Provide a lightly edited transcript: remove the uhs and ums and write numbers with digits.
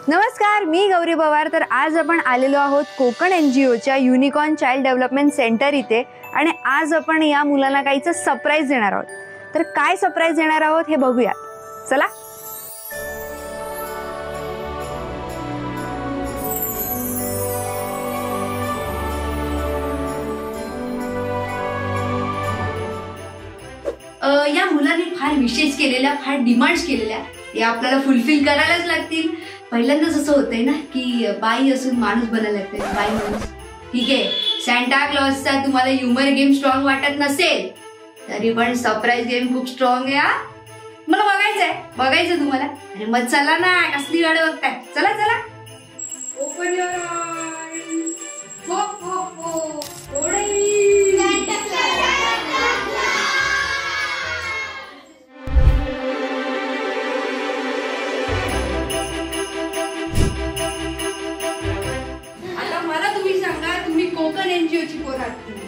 नमस्कार, मी गौरी पवार। तर आज आपण आलेलो आहोत कोकण NGOच्या युनिकॉर्न चाइल्ड डेव्हलपमेंट सेंटर इथे आणि आज आपण या मुलांना काहीचं सरप्राईज देणार आहोत। तर काय सरप्राईज देणार आहोत हे बघूया, चला। या मुलांनी फार विशेष केलेल्या, फार डिमांड्स केलेल्या, या आपल्याला फुलफिल करायलाच लागतील। पहिल्यांदाच असं होतंय ना की बाई असून माणूस बनायला लागतंय, बाई माणूस। ठीक आहे, सॅन्टा क्लॉजचा तुम्हाला ह्युमर गेम स्ट्रॉंग वाटत नसेल तरी पण सरप्राईज गेम खूप स्ट्रॉंग आहे। मला बघायचं तुम्हाला। अरे मग चला ना, कसली गाडी बघताय, चला चला। ओपन युअर आईज, हो हो हो, कोकण NGOची पोरं आहात तुम्ही?